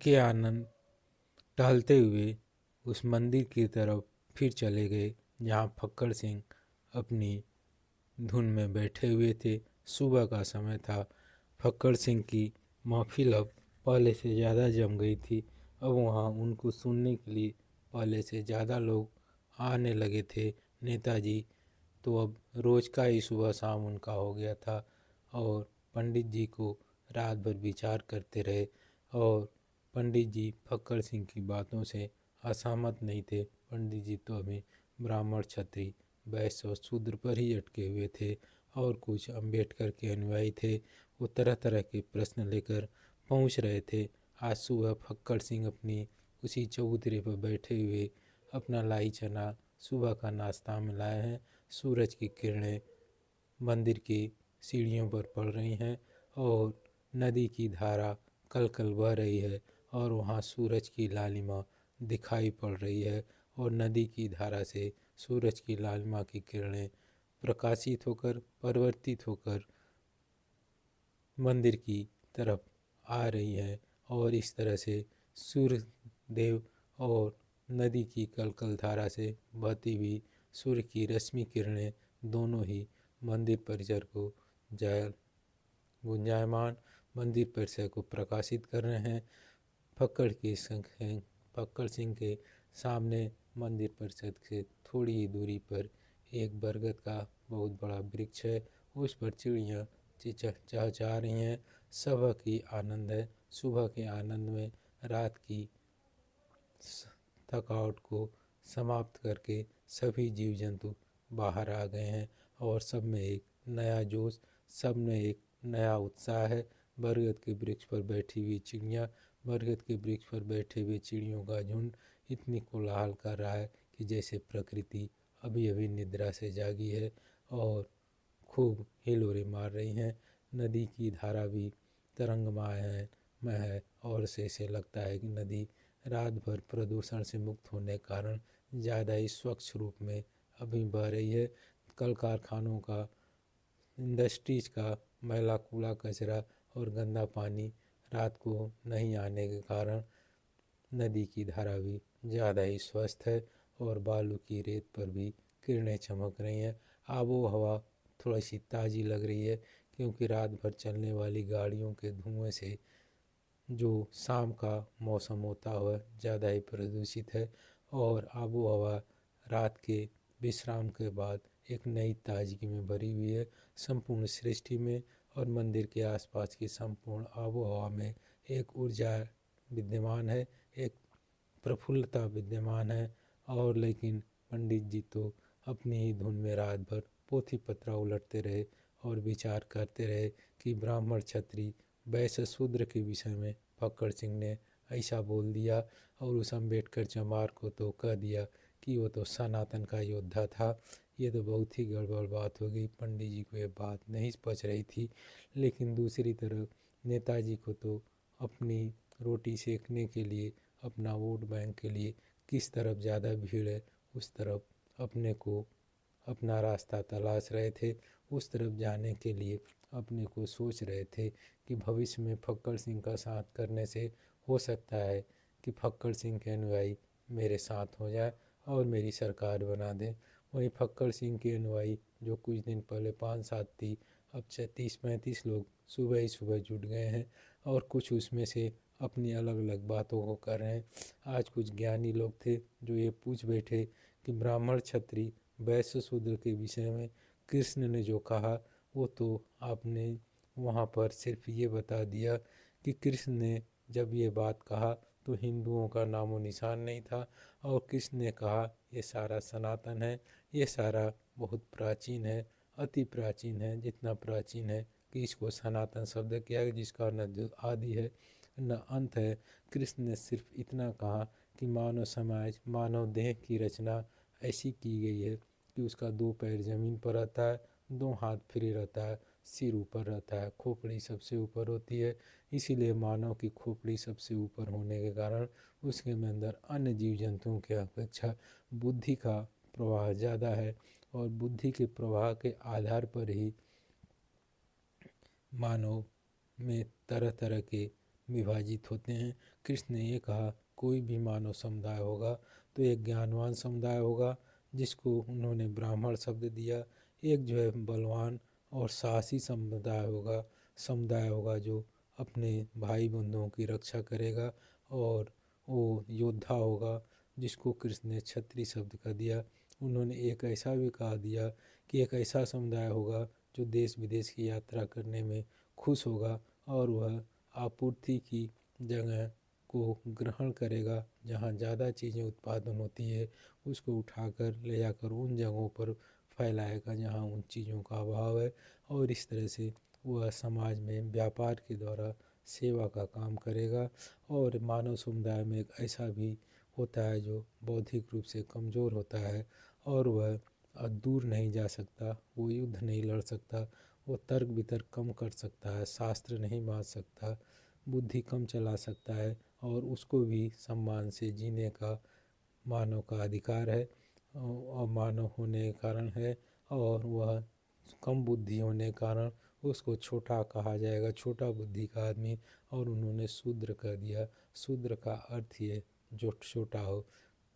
के आनंद टहलते हुए उस मंदिर की तरफ फिर चले गए जहाँ फक्कड़ सिंह अपनी धुन में बैठे हुए थे। सुबह का समय था। फक्कड़ सिंह की महफिल अब पहले से ज़्यादा जम गई थी। अब वहाँ उनको सुनने के लिए पहले से ज़्यादा लोग आने लगे थे। नेताजी तो अब रोज़ का ही सुबह शाम उनका हो गया था और पंडित जी को रात भर विचार करते रहे। और पंडित जी फक्कड़ सिंह की बातों से असहमत नहीं थे। पंडित जी तो अभी ब्राह्मण, क्षत्रिय, वैश्य और शूद्र पर ही अटके हुए थे और कुछ अम्बेडकर के अनुयायी थे। वो तरह तरह के प्रश्न लेकर पहुंच रहे थे। आज सुबह फक्कड़ सिंह अपनी उसी चबूतरे पर बैठे हुए अपना लाई चना सुबह का नाश्ता में लाए हैं। सूरज की किरणें मंदिर की सीढ़ियों पर पड़ रही हैं और नदी की धारा कल कल बह रही है और वहाँ सूरज की लालिमा दिखाई पड़ रही है और नदी की धारा से सूरज की लालिमा की किरणें प्रकाशित होकर परिवर्तित होकर मंदिर की तरफ आ रही है। और इस तरह से सूर्य देव और नदी की कलकल धारा से बहती हुई सूर्य की रश्मि किरणें दोनों ही मंदिर परिसर को जल गुंजायमान मंदिर परिसर को प्रकाशित कर रहे हैं। फक्कड़ सिंह के सामने मंदिर परिसर से थोड़ी ही दूरी पर एक बरगद का बहुत बड़ा वृक्ष है। उस पर चिड़ियाँ चहचहा रही हैं। सुबह की आनंद है। सुबह के आनंद में रात की थकावट को समाप्त करके सभी जीव जंतु बाहर आ गए हैं और सब में एक नया जोश, सब में एक नया उत्साह है। बरगद के वृक्ष पर बैठी हुई चिड़ियाँ, बरगद के वृक्ष पर बैठे हुए चिड़ियों का झुंड इतनी कोलाहल कर रहा है कि जैसे प्रकृति अभी अभी निद्रा से जागी है और खूब हिलोरे मार रही हैं। नदी की धारा भी तरंगमय है और से लगता है कि नदी रात भर प्रदूषण से मुक्त होने के कारण ज़्यादा ही स्वच्छ रूप में अभी बह रही है। कल कारखानों का, इंडस्ट्रीज का मैला कूड़ा कचरा और गंदा पानी रात को नहीं आने के कारण नदी की धारा भी ज़्यादा ही स्वस्थ है और बालू की रेत पर भी किरणें चमक रही हैं। आबो हवा थोड़ी सी ताज़ी लग रही है क्योंकि रात भर चलने वाली गाड़ियों के धुएं से जो शाम का मौसम होता हुआ ज़्यादा ही प्रदूषित है और आबो हवा रात के विश्राम के बाद एक नई ताजगी में भरी हुई है। संपूर्ण सृष्टि में और मंदिर के आसपास की संपूर्ण आबो हवा में एक ऊर्जा विद्यमान है, एक प्रफुल्लता विद्यमान है। और लेकिन पंडित जी तो अपनी ही धुन में रात भर पोथी पत्रा उलटते रहे और विचार करते रहे कि ब्राह्मण, क्षत्रिय, वैश्य, शूद्र के विषय में फक्कड़ सिंह ने ऐसा बोल दिया और उस अम्बेडकर चमार को तो कह दिया कि वो तो सनातन का योद्धा था। ये तो बहुत ही गड़बड़ बात हो गई। पंडित जी को ये बात नहीं पच रही थी। लेकिन दूसरी तरफ नेताजी को तो अपनी रोटी सेकने के लिए, अपना वोट बैंक के लिए किस तरफ ज़्यादा भीड़ है उस तरफ अपने को अपना रास्ता तलाश रहे थे। उस तरफ जाने के लिए अपने को सोच रहे थे कि भविष्य में फक्कड़ सिंह का साथ करने से हो सकता है कि फक्कड़ सिंह के अनुयायी मेरे साथ हो जाए और मेरी सरकार बना दें। वहीं फक्कड़ सिंह के अनुयायी जो कुछ दिन पहले 5-7 थी, अब 30-35 लोग सुबह ही सुबह जुट गए हैं और कुछ उसमें से अपनी अलग अलग बातों को कर रहे हैं। आज कुछ ज्ञानी लोग थे जो ये पूछ बैठे कि ब्राह्मण, क्षत्रिय, वैश्य, शूद्र के विषय में कृष्ण ने जो कहा वो तो आपने वहाँ पर सिर्फ ये बता दिया कि कृष्ण ने जब ये बात कहा तो हिंदुओं का नामो निशान नहीं था और कृष्ण ने कहा ये सारा सनातन है, ये सारा बहुत प्राचीन है, अति प्राचीन है, जितना प्राचीन है कि इसको सनातन शब्द किया है जिसका न जो आदि है न अंत है। कृष्ण ने सिर्फ इतना कहा कि मानव समाज, मानव देह की रचना ऐसी की गई है कि उसका 2 पैर जमीन पर रहता है, 2 हाथ फ्री रहता है, सिर ऊपर रहता है, खोपड़ी सबसे ऊपर होती है। इसीलिए मानव की खोपड़ी सबसे ऊपर होने के कारण उसके में अंदर अन्य जीव जंतुओं की अपेक्षा बुद्धि का प्रवाह ज़्यादा है और बुद्धि के प्रवाह के आधार पर ही मानव में तरह तरह के विभाजित होते हैं। कृष्ण ने ये कहा कोई भी मानव समुदाय होगा तो एक ज्ञानवान समुदाय होगा जिसको उन्होंने ब्राह्मण शब्द दिया। एक जो है बलवान और साहसी समुदाय होगा जो अपने भाई बंधुओं की रक्षा करेगा। और वो योद्धा होगा जिसको कृष्ण ने क्षत्रिय शब्द का दिया। उन्होंने एक ऐसा भी कहा दिया कि एक ऐसा समुदाय होगा जो देश विदेश की यात्रा करने में खुश होगा और वह आपूर्ति की जगह को ग्रहण करेगा जहाँ ज़्यादा चीज़ें उत्पादन होती है, उसको उठाकर ले जाकर उन जगहों पर फैलाएगा जहाँ उन चीज़ों का अभाव है। और इस तरह से वह समाज में व्यापार के द्वारा सेवा का काम करेगा। और मानव समुदाय में एक ऐसा भी होता है जो बौद्धिक रूप से कमज़ोर होता है और वह दूर नहीं जा सकता, वो युद्ध नहीं लड़ सकता, वो तर्क वितर्क कम कर सकता है, शास्त्र नहीं बाँध सकता, बुद्धि कम चला सकता है और उसको भी सम्मान से जीने का मानव का अधिकार है और मानव होने के कारण है। और वह कम बुद्धि होने के कारण उसको छोटा कहा जाएगा, छोटा बुद्धि का आदमी। और उन्होंने शूद्र कर दिया। शूद्र का अर्थ ये जो छोटा हो।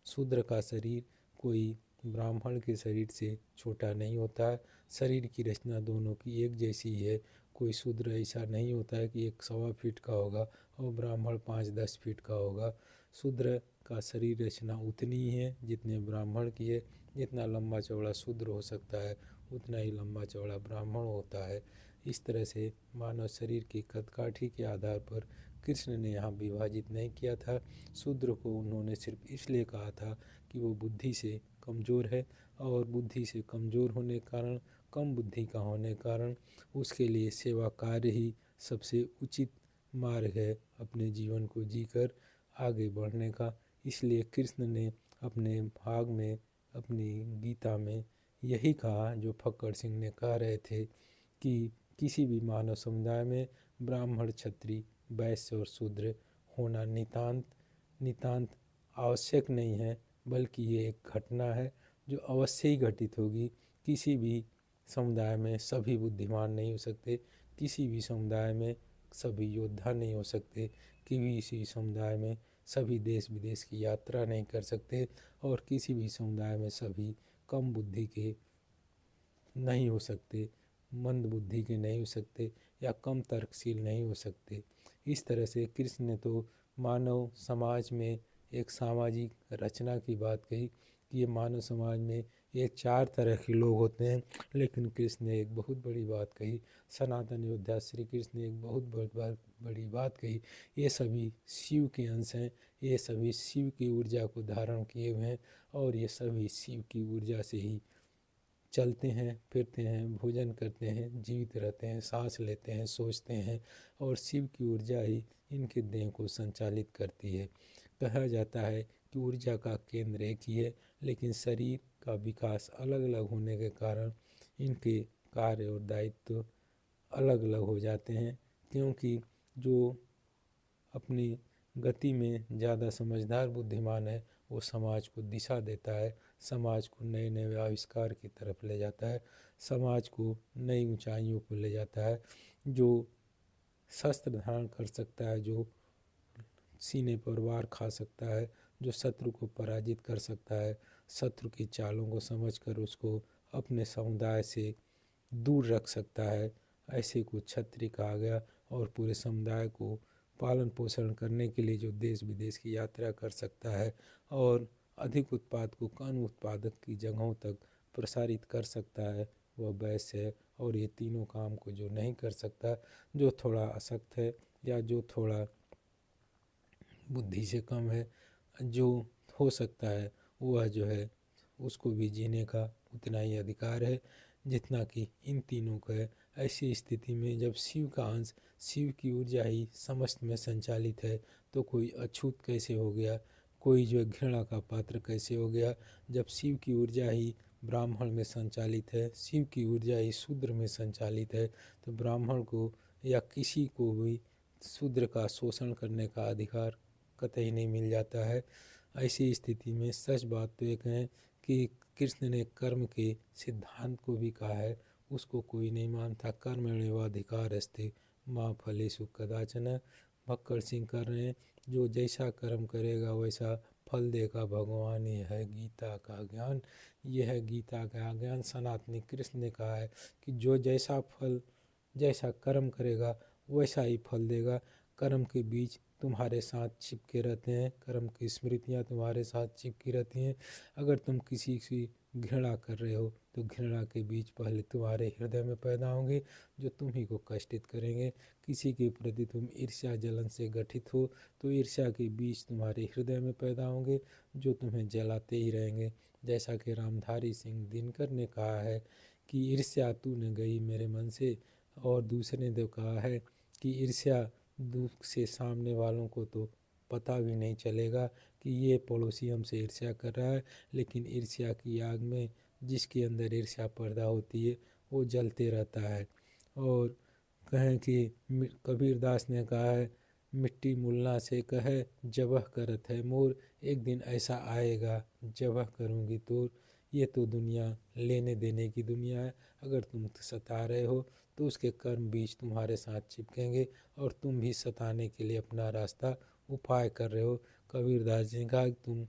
शूद्र का शरीर कोई ब्राह्मण के शरीर से छोटा नहीं होता है। शरीर की रचना दोनों की एक जैसी है। कोई शूद्र ऐसा नहीं होता है कि 1 सवा फीट का होगा और ब्राह्मण 5-10 फीट का होगा। शूद्र का शरीर रचना उतनी ही है जितने ब्राह्मण की है। जितना लंबा चौड़ा शूद्र हो सकता है उतना ही लंबा चौड़ा ब्राह्मण होता है। इस तरह से मानव शरीर की कदकाठी के आधार पर कृष्ण ने यहाँ विभाजित नहीं किया था। शूद्र को उन्होंने सिर्फ इसलिए कहा था कि वो बुद्धि से कमज़ोर है और बुद्धि से कमज़ोर होने के कारण, कम बुद्धि का होने के कारण उसके लिए सेवा कार्य ही सबसे उचित मार्ग है अपने जीवन को जीकर आगे बढ़ने का। इसलिए कृष्ण ने अपने भाग में, अपनी गीता में यही कहा जो फक्कड़ सिंह ने कह रहे थे कि किसी भी मानव समुदाय में ब्राह्मण, क्षत्रिय, वैश्य और शूद्र होना नितांत नितांत आवश्यक नहीं है, बल्कि ये एक घटना है जो अवश्य ही घटित होगी। किसी भी समुदाय में सभी बुद्धिमान नहीं हो सकते, किसी भी समुदाय में सभी योद्धा नहीं हो सकते, किसी समुदाय में सभी देश विदेश की यात्रा नहीं कर सकते और किसी भी समुदाय में सभी कम बुद्धि के नहीं हो सकते, मंद बुद्धि के नहीं हो सकते या कम तर्कशील नहीं हो सकते। इस तरह से कृष्ण ने तो मानव समाज में एक सामाजिक रचना की बात कही कि ये मानव समाज में ये 4 तरह के लोग होते हैं। लेकिन कृष्ण ने एक बहुत बड़ी बात कही, सनातन योद्धा श्री कृष्ण ने एक बहुत बड़ी बात कही। ये सभी शिव के अंश हैं, ये सभी शिव की ऊर्जा को धारण किए हुए हैं और ये सभी शिव की ऊर्जा से ही चलते हैं, फिरते हैं, भोजन करते हैं, जीवित रहते हैं, सांस लेते हैं, सोचते हैं और शिव की ऊर्जा ही इनके देह को संचालित करती है। कहा जाता है कि ऊर्जा का केंद्र एक ही है, लेकिन शरीर का विकास अलग अलग होने के कारण इनके कार्य और दायित्व अलग अलग हो जाते हैं। क्योंकि जो अपनी गति में ज़्यादा समझदार बुद्धिमान है वो समाज को दिशा देता है, समाज को नए नए आविष्कार की तरफ ले जाता है, समाज को नई ऊंचाइयों पर ले जाता है। जो शस्त्र धारण कर सकता है, जो सीने पर वार खा सकता है, जो शत्रु को पराजित कर सकता है, शत्रु की चालों को समझकर उसको अपने समुदाय से दूर रख सकता है, ऐसे को क्षत्रिय कहा गया। और पूरे समुदाय को पालन पोषण करने के लिए जो देश विदेश की यात्रा कर सकता है और अधिक उत्पाद को कम उत्पादक की जगहों तक प्रसारित कर सकता है, वह वैश्य है। और ये तीनों काम को जो नहीं कर सकता, जो थोड़ा अशक्त है या जो थोड़ा बुद्धि से कम है, जो हो सकता है वह जो है उसको भी जीने का उतना ही अधिकार है जितना कि इन तीनों को है। ऐसी स्थिति में जब शिव का अंश, शिव की ऊर्जा ही समस्त में संचालित है तो कोई अछूत कैसे हो गया, कोई जो घृणा का पात्र कैसे हो गया। जब शिव की ऊर्जा ही ब्राह्मण में संचालित है, शिव की ऊर्जा ही शूद्र में संचालित है, तो ब्राह्मण को या किसी को भी शूद्र का शोषण करने का अधिकार कतई नहीं मिल जाता है। ऐसी स्थिति में सच बात तो एक है कि कृष्ण ने कर्म के सिद्धांत को भी कहा है, उसको कोई नहीं मानता। कर्मण्येवाधिकारस्ते मा फलेषु कदाचन। भक्कड़ सिंह कर रहे हैं। जो जैसा कर्म करेगा वैसा फल देगा भगवान, यह है गीता का ज्ञान। यह है गीता का ज्ञान। सनातनी कृष्ण ने कहा है कि जो जैसा कर्म करेगा वैसा ही फल देगा। कर्म के बीज तुम्हारे साथ चिपके रहते हैं, कर्म की स्मृतियाँ तुम्हारे साथ चिपकी रहती हैं। अगर तुम किसी की घृणा कर रहे हो तो घृणा के बीज पहले तुम्हारे हृदय में पैदा होंगे जो तुम्ही को कष्टित करेंगे। किसी के प्रति तुम ईर्ष्या जलन से गठित हो तो ईर्ष्या के बीज तुम्हारे हृदय में पैदा होंगे जो तुम्हें जलाते ही रहेंगे। जैसा कि रामधारी सिंह दिनकर ने कहा है कि ईर्ष्या तूने गई मेरे मन से, और दूसरे ने कहा है कि ईर्ष्या दुख से सामने वालों को तो पता भी नहीं चलेगा कि ये पड़ोसी हमसे ईर्ष्या कर रहा है, लेकिन ईर्ष्या की आग में जिसके अंदर ईर्ष्या पैदा होती है वो जलते रहता है। और कहें कि कबीरदास ने कहा है, मिट्टी मुलना से कहे जबह करत है मोर, एक दिन ऐसा आएगा जबह करूँगी तोर। ये तो दुनिया लेने देने की दुनिया है। अगर तुम सता रहे हो तो उसके कर्म बीज तुम्हारे साथ चिपकेंगे और तुम भी सताने के लिए अपना रास्ता उपाय कर रहे हो। कबीरदास जी ने कहा तुम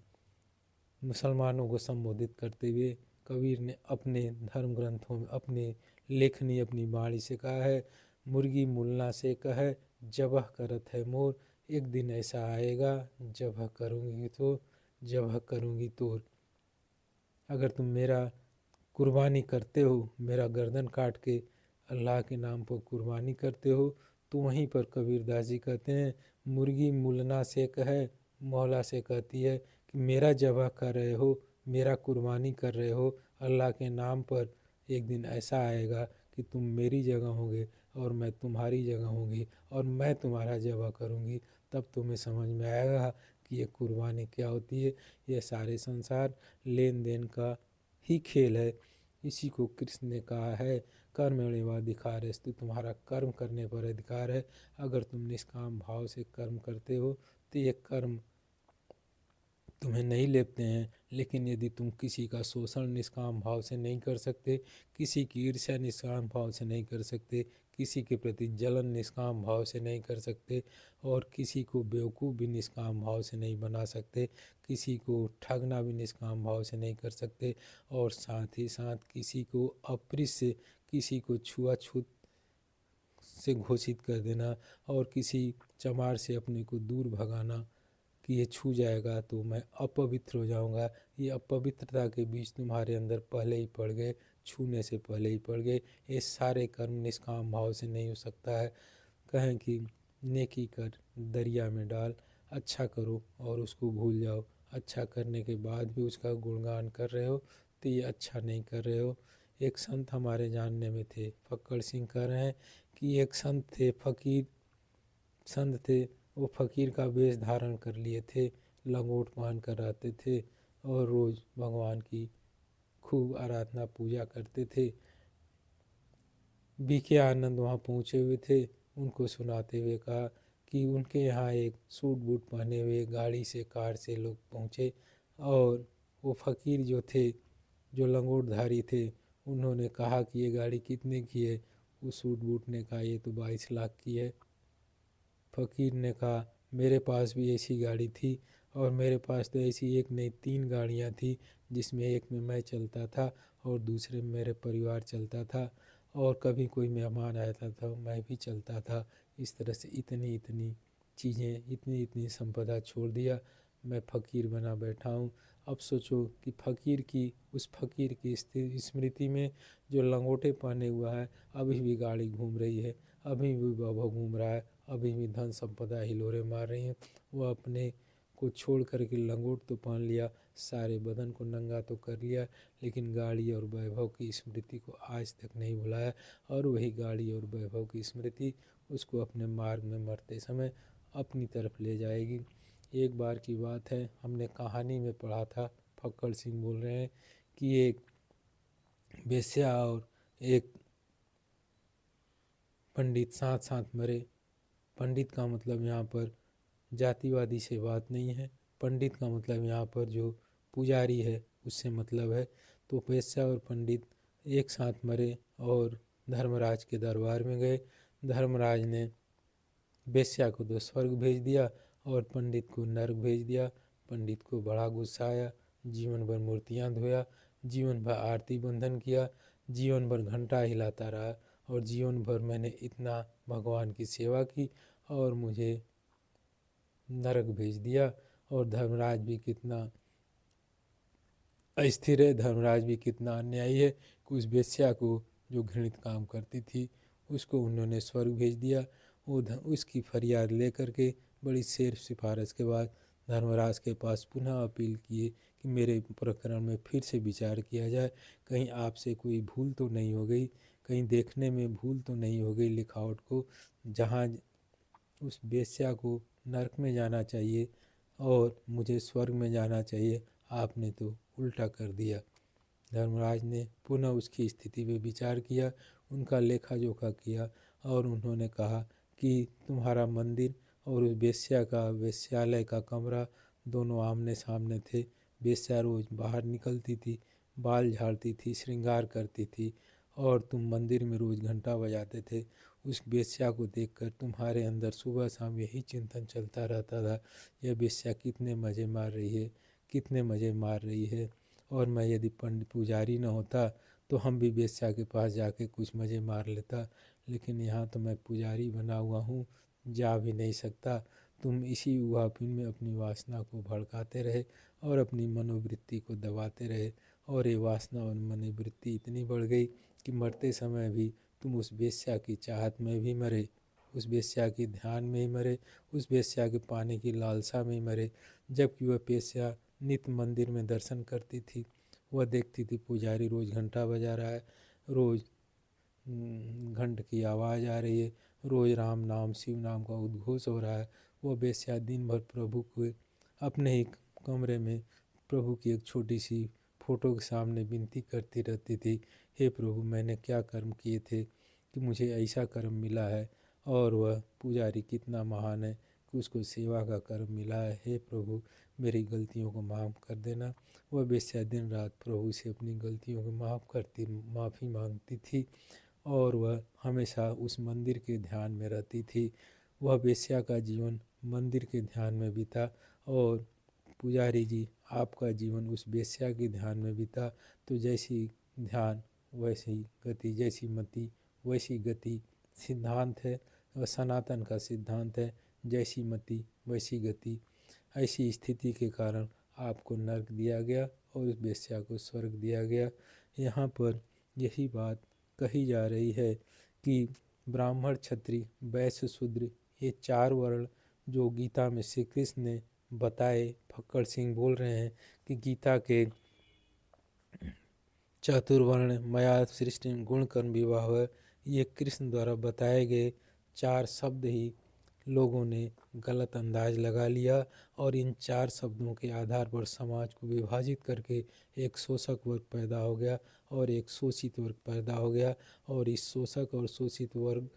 मुसलमानों को संबोधित करते हुए कबीर ने अपने धर्म ग्रंथों में अपने लेखनी अपनी वाणी से कहा है, मुर्गी मुलना से कहे जबह करत है मोर, एक दिन ऐसा आएगा जबह करूँगी तोर। अगर तुम मेरा कुर्बानी करते हो, मेरा गर्दन काट के अल्लाह के नाम पर कुर्बानी करते हो, तो वहीं पर कबीरदास जी कहते हैं, मुर्गी मुलना से कहे मौला से कहती है कि मेरा जबह कर रहे हो, मेरा कुर्बानी कर रहे हो अल्लाह के नाम पर, एक दिन ऐसा आएगा कि तुम मेरी जगह होंगे और मैं तुम्हारी जगह होंगी और मैं तुम्हारा जबह करूँगी। तब तुम्हें समझ में आएगा कि ये कुर्बानी क्या होती है। ये सारे संसार लेन देन का ही खेल है। इसी को कृष्ण ने कहा है, कर्मण्येवाधिकारस्तु, तुम्हारा कर्म करने पर अधिकार है। अगर तुम निष्काम भाव से कर्म करते हो तो ये कर्म तुम्हें नहीं लेते हैं, लेकिन यदि तुम किसी का शोषण निष्काम भाव से नहीं कर सकते, किसी की ईर्ष्या निष्काम भाव से नहीं कर सकते, किसी के प्रति जलन निष्काम भाव से नहीं कर सकते, और किसी को बेवकूफ़ भी निष्काम भाव से नहीं बना सकते, किसी को ठगना भी निष्काम भाव से नहीं कर सकते, और साथ ही साथ किसी को अपृष्य, किसी को छुआछूत से घोषित कर देना और किसी चमार से अपने को दूर भगाना कि ये छू जाएगा तो मैं अपवित्र हो जाऊंगा, ये अपवित्रता के बीच तुम्हारे अंदर पहले ही पड़ गए, छूने से पहले ही पड़ गए। ये सारे कर्म निष्काम भाव से नहीं हो सकता है। कहें कि नेकी कर दरिया में डाल, अच्छा करो और उसको भूल जाओ। अच्छा करने के बाद भी उसका गुणगान कर रहे हो तो ये अच्छा नहीं कर रहे हो। एक संत हमारे जानने में थे, फक्कड़ सिंह कह रहे हैं कि एक संत थे, संत थे, वो फ़कीर का वेश धारण कर लिए थे, लंगोट पहन कर रहते थे और रोज़ भगवान की खूब आराधना पूजा करते थे। बीके आनंद वहाँ पहुँचे हुए थे, उनको सुनाते हुए कहा कि उनके यहाँ एक सूट बूट पहने हुए गाड़ी से कार से लोग पहुँचे, और वो फ़कीर जो थे, जो लंगोटधारी थे, उन्होंने कहा कि ये गाड़ी कितने की है। उस सूट बूट ने कहा ये तो 22 लाख की है। फ़कीर ने कहा मेरे पास भी ऐसी गाड़ी थी, और मेरे पास तो ऐसी एक नहीं 3 गाड़ियाँ थी, जिसमें एक में मैं चलता था और दूसरे में मेरे परिवार चलता था, और कभी कोई मेहमान आता था मैं भी चलता था। इस तरह से इतनी इतनी चीज़ें, इतनी इतनी संपदा छोड़ दिया, मैं फ़कीर बना बैठा हूँ। अब सोचो कि उस फ़कीर की स्मृति में जो लंगोटे पहने हुआ है अभी भी गाड़ी घूम रही है, अभी भी वैभव घूम रहा है, अभी भी धन संपदा हिलोरे मार रही हैं। वो अपने को छोड़ कर के लंगोट तो पहन लिया, सारे बदन को नंगा तो कर लिया, लेकिन गाड़ी और वैभव की स्मृति को आज तक नहीं भुलाया, और वही गाड़ी और वैभव की स्मृति उसको अपने मार्ग में मरते समय अपनी तरफ ले जाएगी। एक बार की बात है, हमने कहानी में पढ़ा था, फक्कड़ सिंह बोल रहे हैं कि एक वेश्या और एक पंडित साथ साथ मरे। पंडित का मतलब यहाँ पर जातिवादी से बात नहीं है, पंडित का मतलब यहाँ पर जो पुजारी है उससे मतलब है। तो वेश्या और पंडित एक साथ मरे और धर्मराज के दरबार में गए। धर्मराज ने वेश्या को तो स्वर्ग भेज दिया और पंडित को नर्क भेज दिया। पंडित को बड़ा गुस्सा आया, जीवन भर मूर्तियाँ धोया, जीवन भर आरती बंधन किया, जीवन भर घंटा हिलाता रहा और जीवन भर मैंने इतना भगवान की सेवा की और मुझे नरक भेज दिया। और धर्मराज भी कितना अस्थिर है, धर्मराज भी कितना अन्यायी है कि उस वेश्या को जो घृणित काम करती थी उसको उन्होंने स्वर्ग भेज दिया। उसकी फरियाद लेकर के बड़ी शेर सिफारिश के बाद धर्मराज के पास पुनः अपील किए कि मेरे प्रकरण में फिर से विचार किया जाए, कहीं आपसे कोई भूल तो नहीं हो गई, कहीं देखने में भूल तो नहीं हो गई लिखावट को, जहाँ उस वेश्या को नरक में जाना चाहिए और मुझे स्वर्ग में जाना चाहिए, आपने तो उल्टा कर दिया। धर्मराज ने पुनः उसकी स्थिति पे विचार किया, उनका लेखा जोखा किया और उन्होंने कहा कि तुम्हारा मंदिर और उस वेश्या का वेश्यालय का कमरा दोनों आमने सामने थे। वेश्या रोज बाहर निकलती थी, बाल झाड़ती थी, श्रृंगार करती थी और तुम मंदिर में रोज घंटा बजाते थे। उस वेश्या को देखकर तुम्हारे अंदर सुबह शाम यही चिंतन चलता रहता था, यह वेश्या कितने मज़े मार रही है, कितने मज़े मार रही है। और मैं यदि पंडित पुजारी न होता तो हम भी वेश्या के पास जाके कुछ मज़े मार लेता, लेकिन यहाँ तो मैं पुजारी बना हुआ हूँ, जा भी नहीं सकता। तुम इसी उहापिन में अपनी वासना को भड़काते रहे और अपनी मनोवृत्ति को दबाते रहे और ये वासना और मनोवृत्ति इतनी बढ़ गई कि मरते समय भी तुम उस वेश्या की चाहत में भी मरे, उस वेश्या के ध्यान में ही मरे, उस वेश्या के पाने की लालसा में ही मरे। जबकि वह वेश्या नित्य मंदिर में दर्शन करती थी, वह देखती थी पुजारी रोज़ घंटा बजा रहा है, रोज़ घंट की आवाज़ आ रही है, रोज़ राम नाम शिव नाम का उद्घोष हो रहा है। वह वेश्या दिन भर प्रभु को अपने ही कमरे में प्रभु की एक छोटी सी फोटो के सामने विनती करती रहती थी, हे प्रभु मैंने क्या कर्म किए थे कि मुझे ऐसा कर्म मिला है। और वह पुजारी कितना महान है कि उसको सेवा का कर्म मिला है, हे प्रभु मेरी गलतियों को माफ़ कर देना। वह वेश्या दिन रात प्रभु से अपनी गलतियों को माफ़ी मांगती थी और वह हमेशा उस मंदिर के ध्यान में रहती थी। वह वेश्या का जीवन मंदिर के ध्यान में बीता और पुजारी जी आपका जीवन उस वेश्या के ध्यान में बीता। तो जैसी ध्यान वैसी गति, जैसी मति वैसी गति सिद्धांत है, वह सनातन का सिद्धांत है, जैसी मति वैसी गति। ऐसी स्थिति के कारण आपको नरक दिया गया और उस वेश्या को स्वर्ग दिया गया। यहाँ पर यही बात कही जा रही है कि ब्राह्मण क्षत्रिय वैश्य शूद्र ये चार वर्ण जो गीता में श्री कृष्ण ने बताए, फक्कड़ सिंह बोल रहे हैं कि गीता के चतुर्वर्ण मया सृष्टि गुण कर्म विवाह, ये कृष्ण द्वारा बताए गए चार शब्द ही लोगों ने गलत अंदाज लगा लिया और इन चार शब्दों के आधार पर समाज को विभाजित करके एक शोषक वर्ग पैदा हो गया और एक शोषित वर्ग पैदा हो गया। और इस शोषक और शोषित वर्ग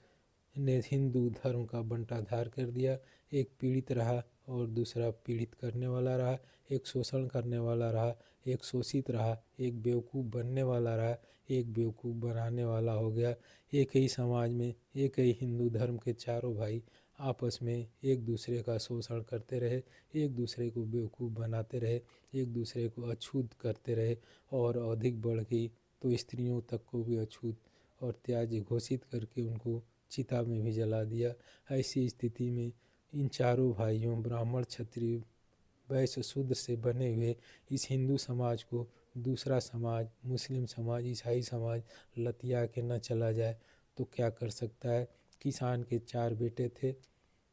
ने हिंदू धर्म का बंटाधार कर दिया, एक पीड़ित रहा और दूसरा पीड़ित करने वाला रहा, एक शोषण करने वाला रहा, एक शोषित रहा, एक बेवकूफ़ बनने वाला रहा, एक बेवकूफ़ बनाने वाला हो गया। एक ही समाज में एक ही हिंदू धर्म के चारों भाई आपस में एक दूसरे का शोषण करते रहे, एक दूसरे को बेवकूफ़ बनाते रहे, एक दूसरे को अछूत करते रहे और अधिक बढ़ गई तो स्त्रियों तक को भी अछूत और त्याज्य घोषित करके उनको चिता में भी जला दिया। ऐसी स्थिति में इन चारों भाइयों ब्राह्मण क्षत्रिय वैश्य शूद्र से बने हुए इस हिंदू समाज को दूसरा समाज, मुस्लिम समाज, ईसाई समाज लतिया के न चला जाए तो क्या कर सकता है। किसान के चार बेटे थे,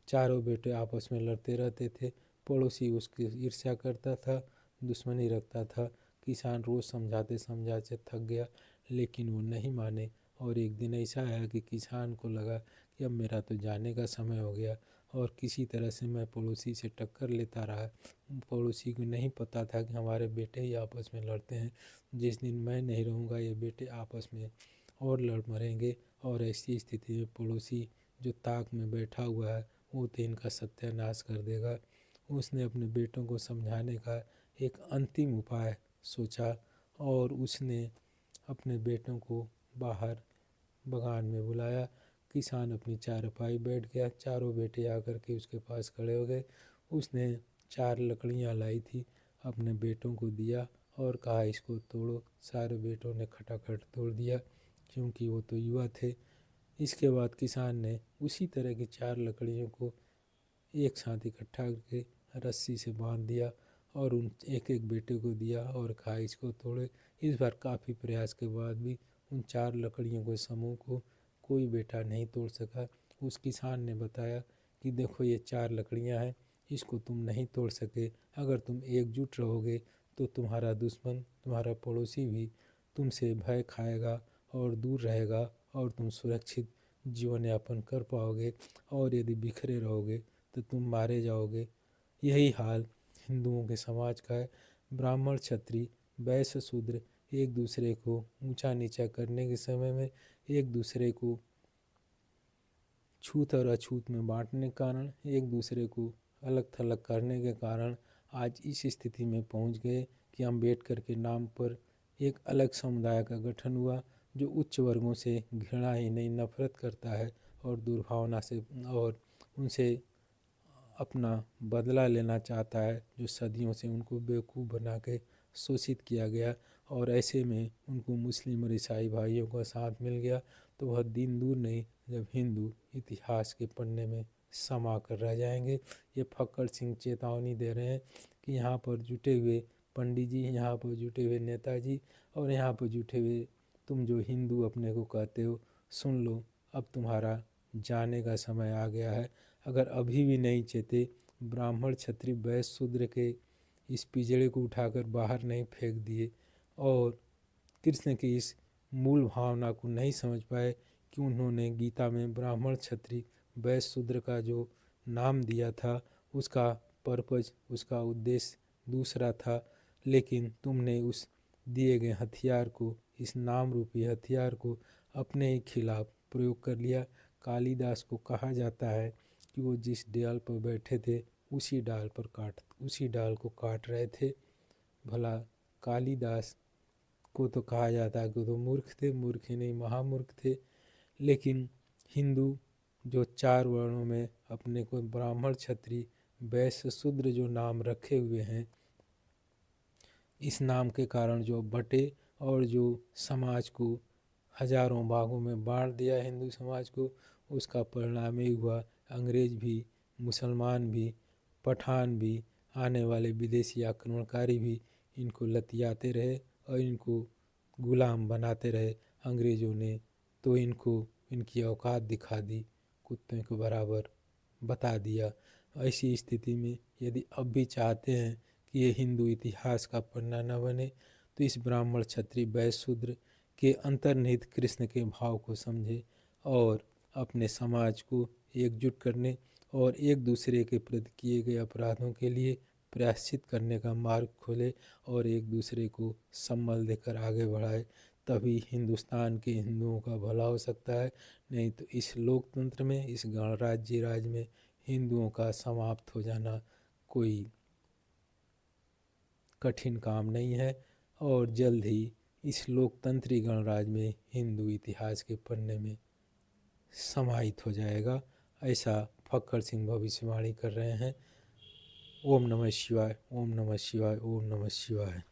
चारों बेटे आपस में लड़ते रहते थे, पड़ोसी उसकी ईर्ष्या करता था, दुश्मनी रखता था। किसान रोज़ समझाते समझाते थक गया लेकिन वो नहीं माने और एक दिन ऐसा आया कि किसान को लगा कि अब मेरा तो जाने का समय हो गया और किसी तरह से मैं पड़ोसी से टक्कर लेता रहा। पड़ोसी को नहीं पता था कि हमारे बेटे ही आपस में लड़ते हैं, जिस दिन मैं नहीं रहूँगा ये बेटे आपस में और लड़ मरेंगे। और ऐसी स्थिति में पड़ोसी जो ताक में बैठा हुआ है वो तो इनका सत्यानाश कर देगा। उसने अपने बेटों को समझाने का एक अंतिम उपाय सोचा और उसने अपने बेटों को बाहर बगान में बुलाया किसान अपनी चारपाई बैठ गया। चारों बेटे आकर के उसके पास खड़े हो गए। उसने 4 लकड़ियाँ लाई थी, अपने बेटों को दिया और कहा इसको तोड़ो। सारे बेटों ने खटाखट तोड़ दिया क्योंकि वो तो युवा थे। इसके बाद किसान ने उसी तरह की 4 लकड़ियों को एक साथ इकट्ठा करके रस्सी से बांध दिया और उन एक एक बेटे को दिया और कहा इसको तोड़े। इस बार काफ़ी प्रयास के बाद भी उन 4 लकड़ियों के समूह को कोई बेटा नहीं तोड़ सका। उस किसान ने बताया कि देखो ये 4 लकड़ियां हैं, इसको तुम नहीं तोड़ सके। अगर तुम एकजुट रहोगे तो तुम्हारा दुश्मन, तुम्हारा पड़ोसी भी तुमसे भय खाएगा और दूर रहेगा और तुम सुरक्षित जीवन यापन कर पाओगे। और यदि बिखरे रहोगे तो तुम मारे जाओगे। यही हाल हिंदुओं के समाज का है। ब्राह्मण, क्षत्रिय, वैश्य, शूद्र एक दूसरे को ऊंचा नीचा करने के समय में एक दूसरे को छूत और अछूत में बांटने के कारण, एक दूसरे को अलग थलग करने के कारण आज इस स्थिति में पहुंच गए कि अम्बेडकर के नाम पर एक अलग समुदाय का गठन हुआ जो उच्च वर्गों से घृणा ही नहीं नफरत करता है और दुर्भावना से और उनसे अपना बदला लेना चाहता है, जो सदियों से उनको बेवकूफ़ बना के शोषित किया गया। और ऐसे में उनको मुस्लिम और ईसाई भाइयों का साथ मिल गया तो वह दिन दूर नहीं जब हिंदू इतिहास के पन्ने में समा कर रह जाएंगे। ये फक्कड़ सिंह चेतावनी दे रहे हैं कि यहाँ पर जुटे हुए पंडित जी, यहाँ पर जुटे हुए नेताजी और यहाँ पर जुटे हुए तुम जो हिंदू अपने को कहते हो, सुन लो, अब तुम्हारा जाने का समय आ गया है। अगर अभी भी नहीं चेते, ब्राह्मण, क्षत्रिय, वैश्य, शूद्र के इस पिंजड़े को उठाकर बाहर नहीं फेंक दिए और कृष्ण की इस मूल भावना को नहीं समझ पाए कि उन्होंने गीता में ब्राह्मण, क्षत्रिय, वैश्य, शूद्र का जो नाम दिया था उसका पर्पज, उसका उद्देश्य दूसरा था। लेकिन तुमने उस दिए गए हथियार को, इस नाम रूपी हथियार को अपने ही खिलाफ प्रयोग कर लिया। कालिदास को कहा जाता है कि वो जिस डाल पर बैठे थे उसी डाल को काट रहे थे। भला कालिदास को तो कहा जाता है कि वो तो मूर्ख थे, मूर्ख ही नहीं महामूर्ख थे। लेकिन हिंदू जो 4 वर्णों में अपने को ब्राह्मण, क्षत्रिय, वैश्य, शूद्र जो नाम रखे हुए हैं, इस नाम के कारण जो बटे और जो समाज को हजारों भागों में बांट दिया हिंदू समाज को, उसका परिणाम ही हुआ अंग्रेज भी, मुसलमान भी, पठान भी, आने वाले विदेशी आक्रमणकारी भी इनको लतियाते रहे और इनको गुलाम बनाते रहे। अंग्रेज़ों ने तो इनको इनकी औकात दिखा दी, कुत्ते के बराबर बता दिया। ऐसी स्थिति में यदि अब भी चाहते हैं कि ये हिंदू इतिहास का पन्ना न बने तो इस ब्राह्मण, क्षत्रिय, वैश्य, शूद्र के अंतर्निहित कृष्ण के भाव को समझे और अपने समाज को एकजुट करने और एक दूसरे के प्रति किए गए अपराधों के लिए प्रायश्चित करने का मार्ग खोले और एक दूसरे को सम्मान देकर आगे बढ़ाए। तभी हिंदुस्तान के हिंदुओं का भला हो सकता है। नहीं तो इस लोकतंत्र में, इस गणराज्य राज में हिंदुओं का समाप्त हो जाना कोई कठिन काम नहीं है और जल्द ही इस लोकतंत्री गणराज्य में हिंदू इतिहास के पन्ने में समाहित हो जाएगा। ऐसा फक्कड़ सिंह भविष्यवाणी कर रहे हैं। ओम नमः शिवाय, ओम नमः शिवाय, ओम नमः शिवाय।